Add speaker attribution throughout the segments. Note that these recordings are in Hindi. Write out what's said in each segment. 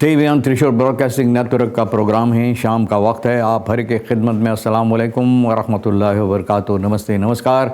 Speaker 1: TVN त्रिशूल ब्रॉडकास्टिंग नेटवर्क का प्रोग्राम है। शाम का वक्त है। आप हर के खिदमत में अस्सलाम वालेकुम वरहमतुल्लाहि वबरकातुहू। नमस्ते, नमस्कार।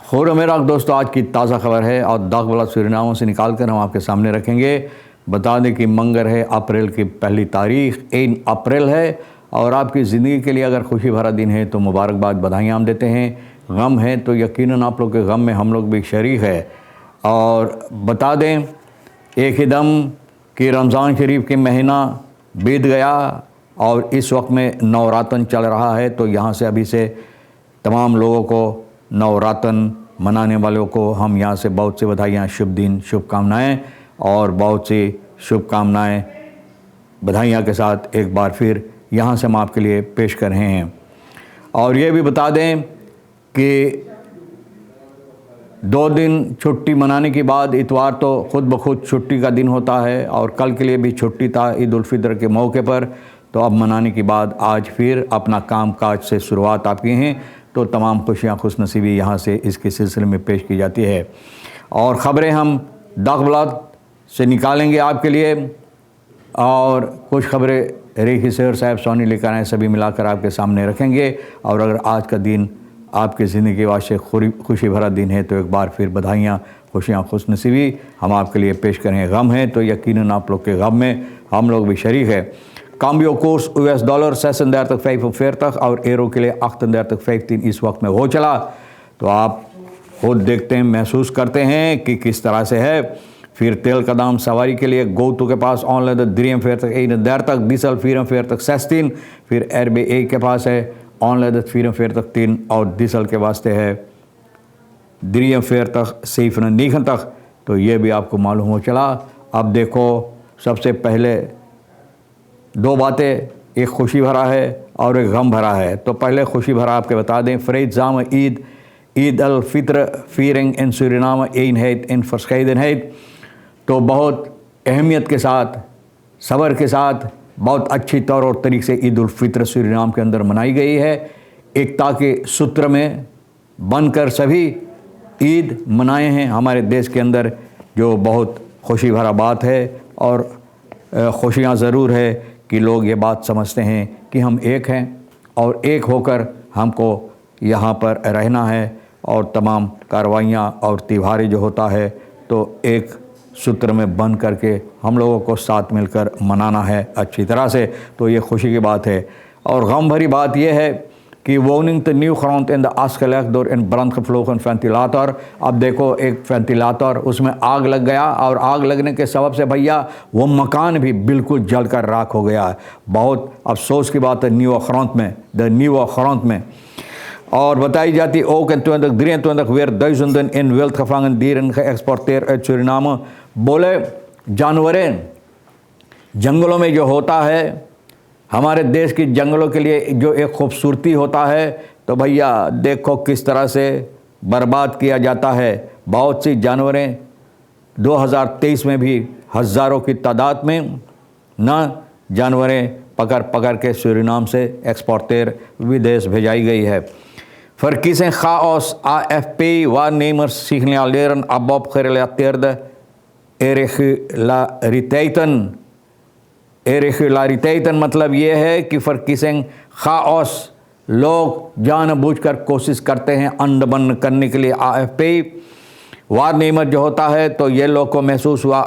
Speaker 1: खुर मेरा दोस्तों, आज की ताज़ा खबर है और दागबला सूरीनामों से निकाल कर हम आपके सामने रखेंगे। बता दें कि मंगर है, अप्रैल की पहली तारीख 1 अप्रैल है और आपकी ज़िंदगी के लिए अगर खुशी भरा दिन है तो मुबारकबाद, बधाइयाँ हम देते हैं। गम है तो यकीनन आप लोग के गम में हम लोग भी शरीक है। और बता दें एक ही दम कि रमज़ान शरीफ के महीना बीत गया और इस वक्त में नवरातन चल रहा है। तो यहाँ से अभी से तमाम लोगों को, नवरातन मनाने वालों को हम यहाँ से बहुत सी बधाइयाँ, शुभ दिन, शुभकामनाएँ और बहुत सी शुभकामनाएँ बधाइयाँ के साथ एक बार फिर यहाँ से हम आपके लिए पेश कर रहे हैं। और ये भी बता दें कि 2 दिन छुट्टी मनाने के बाद इतवार तो ख़ुद ब खुद छुट्टी का दिन होता है और कल के लिए भी छुट्टी था ईद उल फितर के मौके पर। तो अब मनाने के बाद आज फिर अपना काम काज से शुरुआत आप किए हैं तो तमाम खुशियाँ, खुशनसीबी यहाँ से इसके सिलसिले में पेश की जाती है। और ख़बरें हम दागबला से निकालेंगे आपके लिए और कुछ खबरें रेखी सैर साहब सोनी लेकर आए, सभी मिलाकर आपके सामने रखेंगे। और अगर आज का दिन आपकी ज़िंदगी के वास्ते खुशी भरा दिन है तो एक बार फिर बधाइयाँ, खुशियाँ, खुशनसीबी हम आपके लिए पेश करें। गम है तो यकीनन आप लोग के गम में हम लोग भी शरीक है। काम्बियो कोर्स US डॉलर 36.45 और एरो के लिए 38.15 इस वक्त में हो चला। तो आप खुद देखते हैं, महसूस करते हैं कि किस तरह से है। फिर तेल का दाम सवारी के लिए गोतू के पास ऑनलाइन 43 डीजल 44 फिर RBA के पास है ऑनलाइन 44 और डीजल के वास्ते है 43 तो ये भी आपको मालूम हो चला। अब देखो, सबसे पहले 2 बातें, एक खुशी भरा है और एक गम भरा है। तो पहले खुशी भरा आपके बता दें, फ्रेज़ाम ईद अल फित्र फीरिंग इन सूरीनाम eenheid in verscheidenheid। तो बहुत अहमियत के साथ, सब्र के साथ, बहुत अच्छी तौर और तरीके से ईद उल फित्र सूरीनाम के अंदर मनाई गई है। एकता के सूत्र में बनकर सभी ईद मनाए हैं हमारे देश के अंदर, जो बहुत खुशी भरा बात है। और खुशियाँ ज़रूर है कि लोग ये बात समझते हैं कि हम एक हैं और एक होकर हमको यहाँ पर रहना है और तमाम कार्रवाइयाँ और त्योहारें जो होता है तो एक सूत्र में बंध करके हम लोगों को साथ मिलकर मनाना है अच्छी तरह से। तो ये खुशी की बात है। और गम भरी बात यह है कि वोनिंग the new ground in the आस्कलैक डोर इन ब्रंथ फ्लोकन वेंटिलेटर। अब देखो, एक वेंटिलेटर उसमें आग लग गया और आग लगने के सबब से भैया वो मकान भी बिल्कुल जलकर राख हो गया है। बहुत अफसोस की बात है न्यू ग्राउंड में। और बताई जाती ook in 2023 weer duizenden in wild gevangen dieren geëxporteerd uit Suriname। बोले जानवरें जंगलों में जो होता है, हमारे देश की जंगलों के लिए जो एक खूबसूरती होता है, तो भैया देखो किस तरह से बर्बाद किया जाता है। बहुत सी जानवरें 2023 में भी हज़ारों की तादाद में जानवरें पकड़ के सूरीनाम से एक्सपोर्टेर विदेश भेजाई गई है। Verkiezing chaos, AFP waarnemers signaleren abop gerelateerde irregulariteiten मतलब ये है कि verkiezing chaos, लोग जानबूझकर कोशिश करते हैं अंडबन करने के लिए। AFP वारनेमर जो होता है तो ये लोग को महसूस हुआ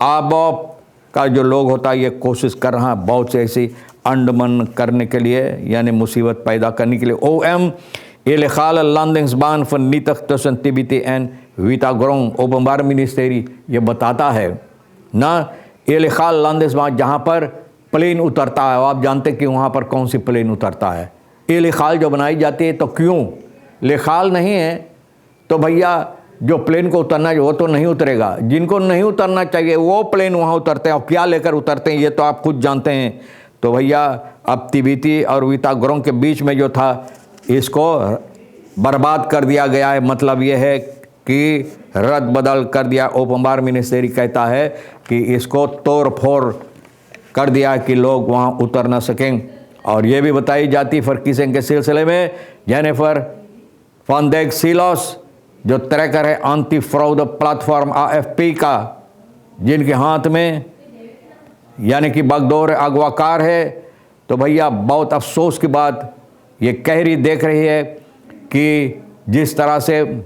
Speaker 1: आबोप का जो लोग होता है ये कोशिश कर रहा है बहुत से ऐसी अंडमन करने के लिए, यानी मुसीबत पैदा करने के लिए। OM illegale landingsbaan vernietigd tussen TBT en Wittagorong। ओपनबार मिनिस्ट्री ये बताता है ना, इलेगाल लैंडिंग्सबान जहाँ पर प्लेन उतरता है। आप जानते हैं कि वहाँ पर कौन सी प्लेन उतरता है। इलेगाल जो बनाई जाती है तो क्यों, लेगाल नहीं है तो भैया जो प्लेन को उतरना है वो तो नहीं उतरेगा। जिनको नहीं उतरना चाहिए वो प्लेन वहाँ उतरते हैं और क्या लेकर उतरते हैं ये तो आप खुद जानते हैं। तो भैया अब तिब्बती और विटागोरंग के बीच में जो था इसको बर्बाद कर दिया गया है। मतलब ये है कि रद्द बदल कर दिया। ओपनबार मिनिस्ट्री कहता है कि इसको तोड़ फोड़ कर दिया कि लोग वहाँ उतर ना सकें। और ये भी बताई जाती फर्किसिंग के सिलसिले में जेनिफर फॉन्डेग सीलोस जो ट्रैकर है एंटी फ्रॉड प्लेटफॉर्म AFP का, जिनके हाथ में यानी कि बगदौर अगवाकार है। तो भैया बहुत अफसोस की बात ये कह रही देख रही है कि जिस तरह से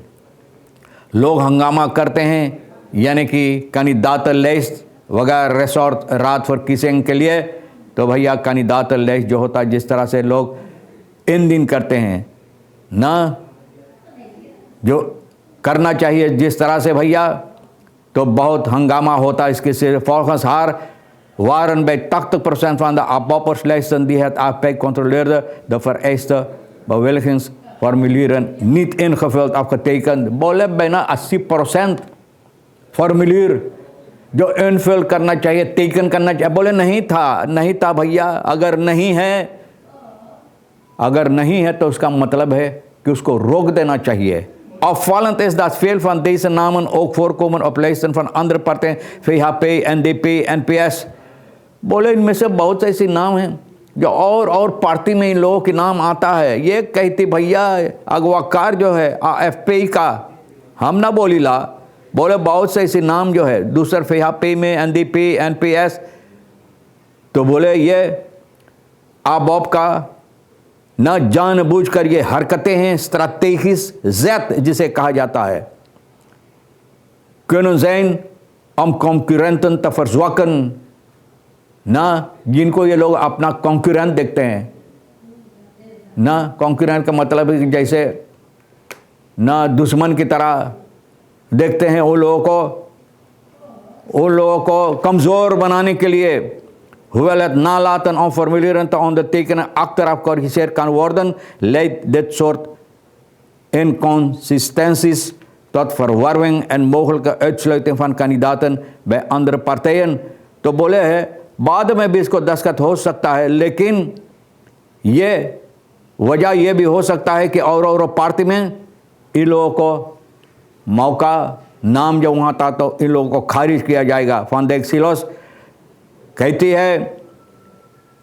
Speaker 1: लोग हंगामा करते हैं, यानी कि kandidaten lijst वगैरह रिसोर्ट रात फॉर किसिंग के लिए, तो भैया kandidaten lijst जो होता है जिस तरह से लोग इन दिन करते हैं ना, जो करना चाहिए जिस तरह से भैया, तो बहुत हंगामा होता है इसके से। Volgens haar waren bij 80% van de abortuslijsten die het AFP controleerde de vereiste bewilligingsformulieren niet ingevuld afgetekend। बोले bijna 80% फॉर्मुलियर जो इनफिल करना चाहिए, टेकन करना चाहिए, बोले नहीं था भैया। अगर नहीं है तो उसका मतलब है कि उसको रोक देना चाहिए। Opvallend is dat veel van deze namen ook voorkomen op lijsten van andere partijen, VHP, NDP, NPS। बोले इनमें से बहुत ऐसे नाम हैं जो और पार्टी में इन लोगों के नाम आता है। ये कहती भैया अगवाकार जो है AFP का, हम ना बोली ला, बोले बहुत से ऐसे नाम जो है दूसर VHP में, NDP, NPS, तो बोले ये ABOP का न जानबूझकर ये हरकतें हैं, strategisch zet जिसे कहा जाता है। kunnen zijn om concurrenten te verzwakken, ना जिनको ये लोग अपना कॉन्क्यूरेंट देखते हैं ना। कॉन्क्यूरेंट का मतलब है कि जैसे ना दुश्मन की तरह देखते हैं, उन लोगों को कमज़ोर बनाने के लिए hoewel het nalaten om formulieren te ondertekenen achteraf gecorrigeerd kan worden, leidt dit soort inconsistenties tot verwarring en mogelijke uitsluiting van kandidaten bij andere partijen। तो बोले है बाद में भी इसको दस्तखत हो सकता है, लेकिन ये वजह ये भी हो सकता है कि और पार्टी में इन लोगों को मौका, नाम जब वहाँ था तो इन लोगों को खारिज किया जाएगा। Van Dijk Silos कहती है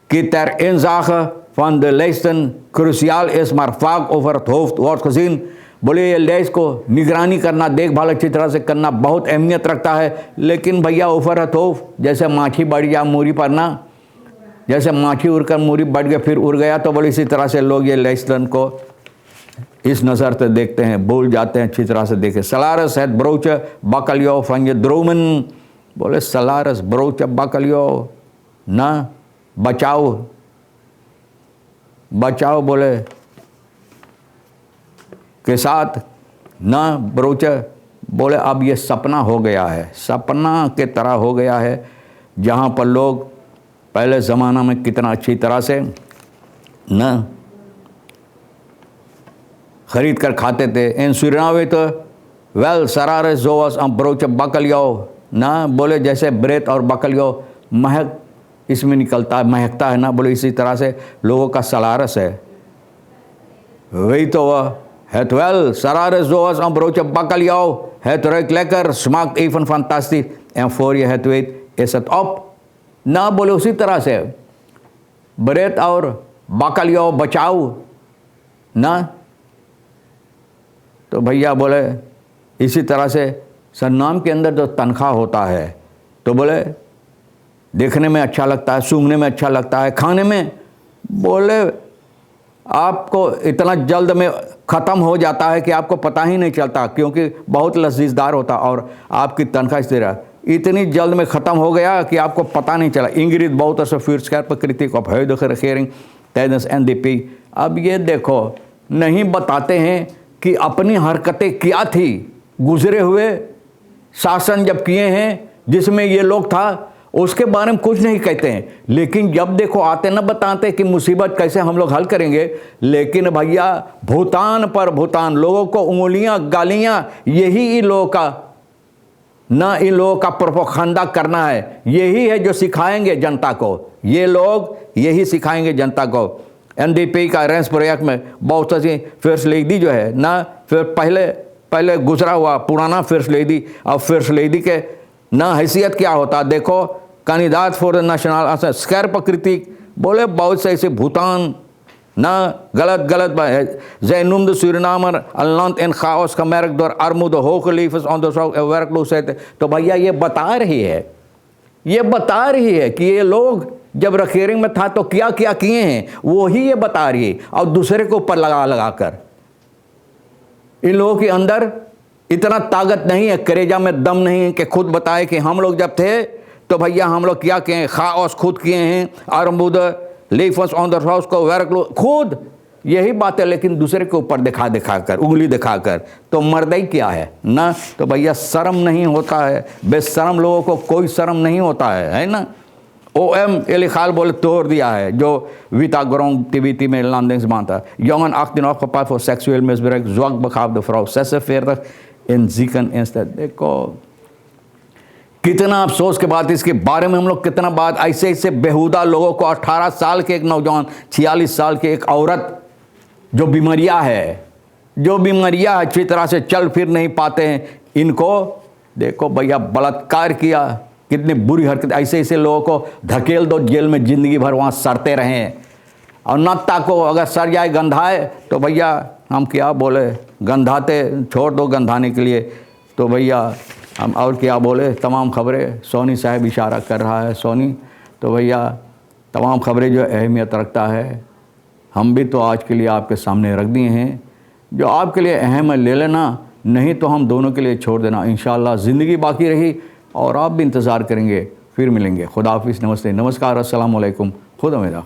Speaker 1: कि ter inzage van de lijsten cruciaal is, maar vaak over het hoofd wordt gezien। बोले ये lijst को निगरानी करना, देखभाल अच्छी तरह से करना बहुत अहमियत रखता है, लेकिन भैया ऊपर है तो जैसे माछी बढ़ गया मूरी पर ना, जैसे माछी उड़कर मूरी बढ़ गया फिर उड़ गया, तो बोले इसी तरह से लोग ये lijsten को इस नज़र से देखते हैं, भूल जाते हैं अच्छी तरह से देखें। Salaris het broodje bakkaljo van je dromen। बोले salaris broodje bakkaljo ना, बचाओ बोले के साथ ना ब्रोच, बोले अब ये सपना हो गया है, सपना के तरह हो गया है, जहाँ पर लोग पहले ज़माना में कितना अच्छी तरह से ना ख़रीद कर खाते थे। इन सुरनावे तो वेल सरारे जोस हम ब्रोच बकलियो ना, बोले जैसे ब्रेत और बकलियो महक इसमें निकलता है, महकता है ना, बोले इसी तरह से लोगों का सलारस है। वही तो वह het wel salaris zoals een broodje bakkeljauw, het ruikt lekker, smaakt even fantastisch en voor je het weet is het op। ना बोले उसी तरह से ब्रेत और bakkeljauw बचाओ ना, तो भैया बोले इसी तरह से सरनाम के अंदर जो तनख्वाह होता है, तो बोले देखने में अच्छा लगता है, सूंघने में अच्छा लगता है, खाने में बोले आपको इतना जल्द में ख़त्म हो जाता है कि आपको पता ही नहीं चलता, क्योंकि बहुत लजीजदार होता और आपकी तनख्वाह इस तरह इतनी जल्द में ख़त्म हो गया कि आपको पता नहीं चला। इंग्रिड बहुत असर vuurscherpe kritiek op huidige regering tijdens NDP। अब ये देखो नहीं बताते हैं कि अपनी हरकतें क्या थी, गुजरे हुए शासन जब किए हैं जिसमें ये लोग था, उसके बारे में कुछ नहीं कहते हैं, लेकिन जब देखो आते न बताते कि मुसीबत कैसे हम लोग हल करेंगे। लेकिन भैया भूटान पर भूटान, लोगों को उंगलियां गालियां, यही इन लोगों का ना, इन लोगों का प्रोपगेंडा करना है, यही है जो सिखाएंगे जनता को, ये लोग यही सिखाएंगे जनता को। NDP का रेंस प्रोजेक्ट में बहुत सी फर्स्ट लेडी जो है ना, फिर पहले गुजरा हुआ पुराना फर्स्ट लेडी, अब फर्स्ट लेडी के ना हैसियत क्या होता देखो, kandidaat voor de nationale scherpe kritiek, बोले बहुत से ऐसे भूटान ना गलत zij noemde Suriname een land in chaos gemerkt door armoede, hoge levensonderzoek en werkloosheid। तो भैया ये बता रही है ये बता रही है कि ये लोग जब रखेरिंग में था तो क्या क्या किए हैं, वो ही ये बता रही है। और दूसरे को ऊपर लगा लगा कर, इन लोगों के अंदर इतना ताकत नहीं है, करेजा में दम नहीं है कि खुद बताए कि हम लोग जब थे तो भैया हम लोग क्या किए हैं, खाओस खुद किए हैं, आरम्बुद लीफस ऑन द हाउस को वेरकलो खुद यही बात है। लेकिन दूसरे के ऊपर दिखा दिखा कर, उंगली दिखाकर, तो मर्दाई क्या है ना। तो भैया शर्म नहीं होता है, बेशरम लोगों को कोई शर्म नहीं होता है ना। OM Elikhal बोले तोड़ दिया है जो Vita Grong TVT में landingsbaan. Jongen 18 opgepakt voor seksueel misbruik, zwak begaafde vrouw 46 in ziekenhuis. देखो कितना अफसोस के बाद इसके बारे में हम लोग कितना बात, ऐसे ऐसे बेहुदा लोगों को, 18 साल के एक नौजवान, 46 साल की एक औरत जो बीमारियां है, जो बीमारियां अच्छी तरह से चल फिर नहीं पाते हैं, इनको देखो भैया बलात्कार किया, कितनी बुरी हरकत। ऐसे ऐसे लोगों को धकेल दो जेल में, ज़िंदगी भर वहाँ सड़ते रहें। और नत्ता को अगर सर जाए गंधाए तो भैया हम क्या बोले, गंधाते छोड़ दो गंधाने के लिए, तो भैया हम और क्या बोले। तमाम खबरें सोनी साहब इशारा कर रहा है, सोनी तो भैया तमाम खबरें जो अहमियत रखता है हम भी तो आज के लिए आपके सामने रख दिए हैं। जो आपके लिए अहम है ले लेना, नहीं तो हम दोनों के लिए छोड़ देना। इंशाअल्लाह ज़िंदगी बाकी रही और आप भी इंतज़ार करेंगे, फिर मिलेंगे। खुदा हाफिज़, नमस्ते, नमस्कार, अस्सलाम वालेकुम, खुदा मेरा।